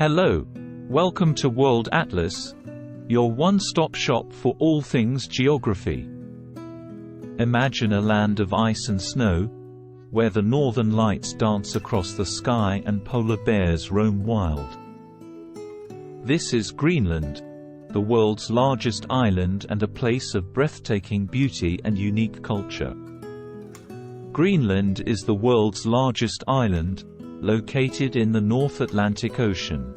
Hello. Welcome to World Atlas, your one-stop shop for all things geography. Imagine a land of ice and snow, where the northern lights dance across the sky and polar bears roam wild. This is Greenland, the world's largest island and a place of breathtaking beauty and unique culture. Greenland is the world's largest island, located in the North Atlantic Ocean.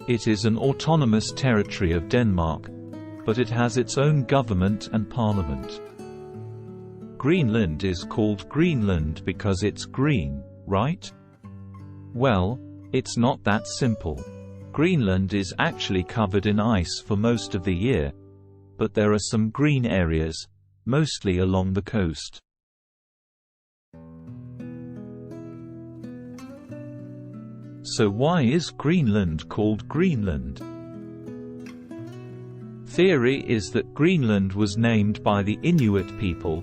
It is an autonomous territory of Denmark, but it has its own government and parliament. Greenland is called Greenland because it's green, right? Well, it's not that simple. Greenland is actually covered in ice for most of the year, but there are some green areas, mostly along the coast. So why is Greenland called Greenland? Theory is that Greenland was named by the Inuit people,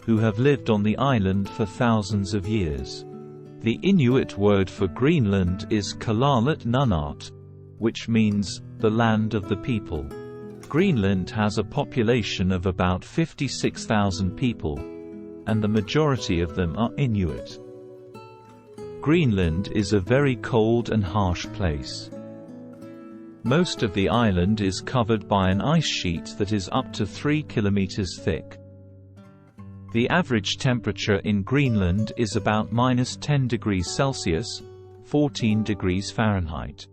who have lived on the island for thousands of years. The Inuit word for Greenland is Kalalat Nunat, which means, the land of the people. Greenland has a population of about 56,000 people, and the majority of them are Inuit. Greenland is a very cold and harsh place. Most of the island is covered by an ice sheet that is up to 3 kilometers thick. The average temperature in Greenland is about -10 degrees Celsius, 14 degrees Fahrenheit.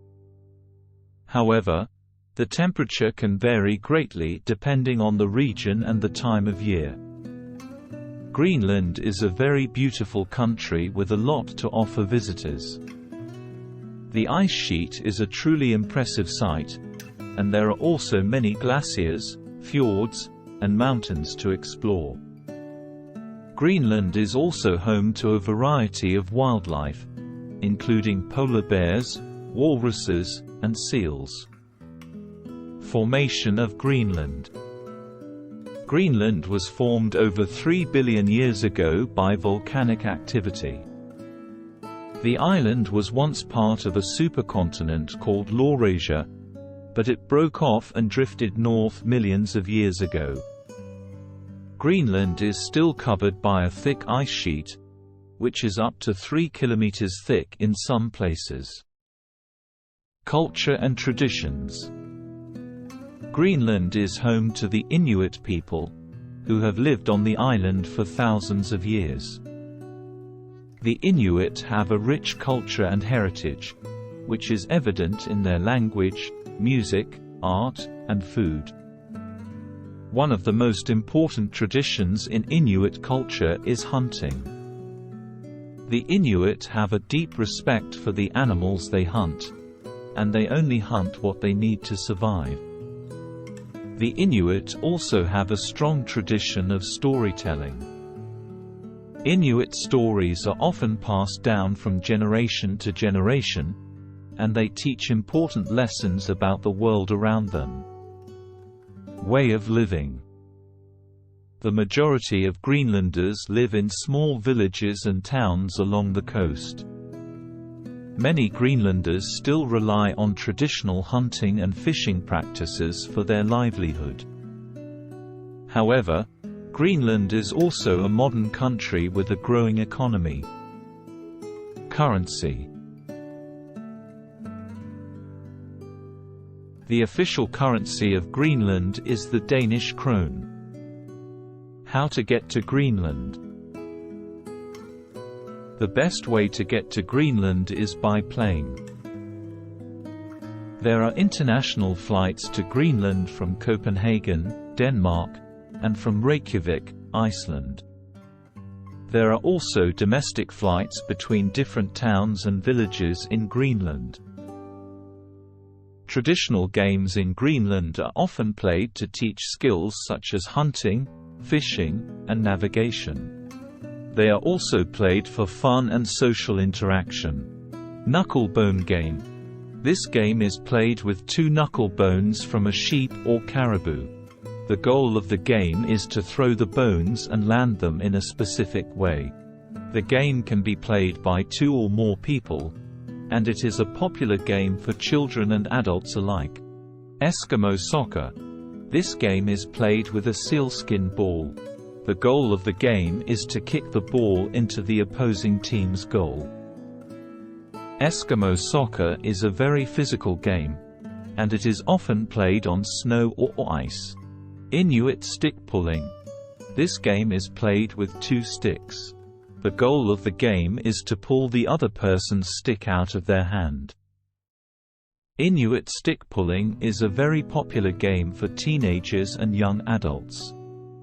However, the temperature can vary greatly depending on the region and the time of year. Greenland is a very beautiful country with a lot to offer visitors. The ice sheet is a truly impressive sight, and there are also many glaciers, fjords, and mountains to explore. Greenland is also home to a variety of wildlife, including polar bears, walruses, and seals. Formation of Greenland. Greenland was formed over 3 billion years ago by volcanic activity. The island was once part of a supercontinent called Laurasia, but it broke off and drifted north millions of years ago. Greenland is still covered by a thick ice sheet, which is up to 3 kilometers thick in some places. Culture and traditions. Greenland is home to the Inuit people, who have lived on the island for thousands of years. The Inuit have a rich culture and heritage, which is evident in their language, music, art, and food. One of the most important traditions in Inuit culture is hunting. The Inuit have a deep respect for the animals they hunt, and they only hunt what they need to survive. The Inuit also have a strong tradition of storytelling. Inuit stories are often passed down from generation to generation, and they teach important lessons about the world around them. Way of living. The majority of Greenlanders live in small villages and towns along the coast. Many Greenlanders still rely on traditional hunting and fishing practices for their livelihood. However, Greenland is also a modern country with a growing economy. Currency. The official currency of Greenland is the Danish krone. How to get to Greenland? The best way to get to Greenland is by plane. There are international flights to Greenland from Copenhagen, Denmark, and from Reykjavik, Iceland. There are also domestic flights between different towns and villages in Greenland. Traditional games in Greenland are often played to teach skills such as hunting, fishing, and navigation. They are also played for fun and social interaction. Knucklebone game. This game is played with 2 knuckle bones from a sheep or caribou. The goal of the game is to throw the bones and land them in a specific way. The game can be played by 2 or more people, and it is a popular game for children and adults alike. Eskimo soccer. This game is played with a sealskin ball. The goal of the game is to kick the ball into the opposing team's goal. Eskimo soccer is a very physical game, and it is often played on snow or ice. Inuit stick pulling. This game is played with 2 sticks. The goal of the game is to pull the other person's stick out of their hand. Inuit stick pulling is a very popular game for teenagers and young adults.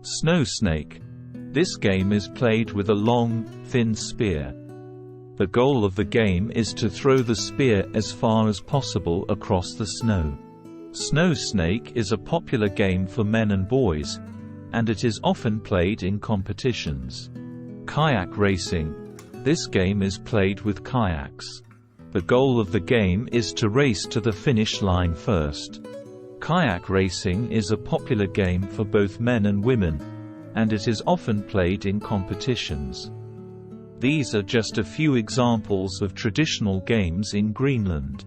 Snow snake. This game is played with a long, thin spear. The goal of the game is to throw the spear as far as possible across the snow. Snow snake is a popular game for men and boys, and it is often played in competitions. Kayak racing. This game is played with kayaks. The goal of the game is to race to the finish line first. Kayak racing is a popular game for both men and women, and it is often played in competitions. These are just a few examples of traditional games in Greenland.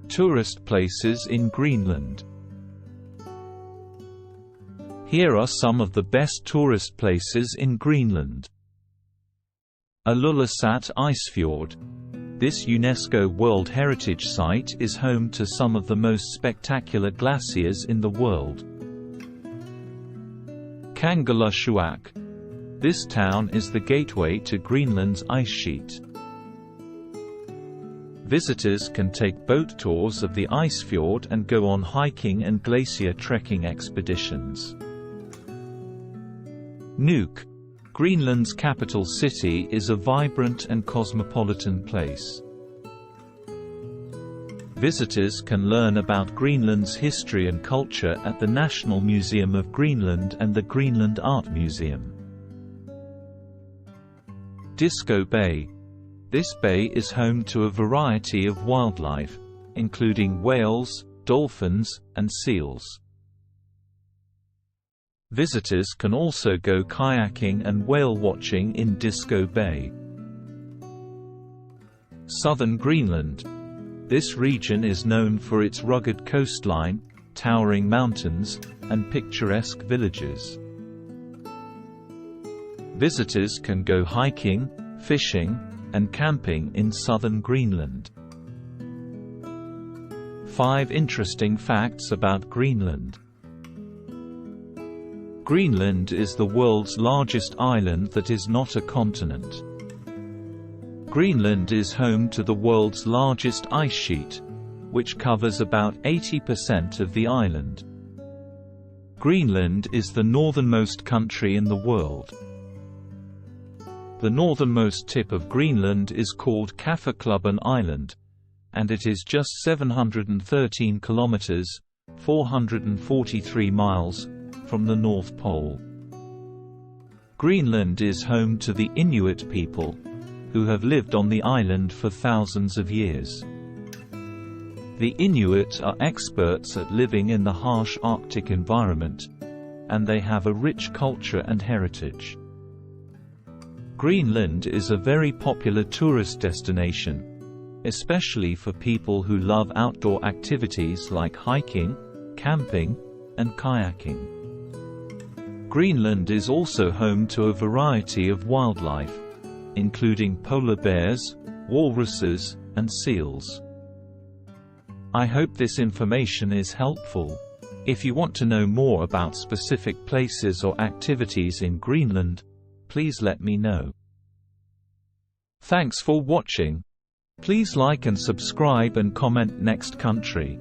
Tourist places in Greenland. Here are some of the best tourist places in Greenland. Ilulissat Icefjord. This UNESCO World Heritage Site is home to some of the most spectacular glaciers in the world. Kangerlussuaq. This town is the gateway to Greenland's ice sheet. Visitors can take boat tours of the ice fjord and go on hiking and glacier trekking expeditions. Nuuk. Greenland's capital city is a vibrant and cosmopolitan place. Visitors can learn about Greenland's history and culture at the National Museum of Greenland and the Greenland Art Museum. Disco Bay. This bay is home to a variety of wildlife, including whales, dolphins, and seals. Visitors can also go kayaking and whale watching in Disco Bay. Southern Greenland. This region is known for its rugged coastline, towering mountains, and picturesque villages. Visitors can go hiking, fishing, and camping in southern Greenland. 5 interesting facts about Greenland. Greenland is the world's largest island that is not a continent. Greenland is home to the world's largest ice sheet, which covers about 80% of the island. Greenland is the northernmost country in the world. The northernmost tip of Greenland is called Kaffeklubben Island, and it is just 713 kilometers (443 miles) from the North Pole. Greenland is home to the Inuit people, who have lived on the island for thousands of years. The Inuit are experts at living in the harsh Arctic environment, and they have a rich culture and heritage. Greenland is a very popular tourist destination, especially for people who love outdoor activities like hiking, camping, and kayaking. Greenland is also home to a variety of wildlife, including polar bears, walruses, and seals. I hope this information is helpful. If you want to know more about specific places or activities in Greenland, please let me know. Thanks for watching. Please like and subscribe and comment next country.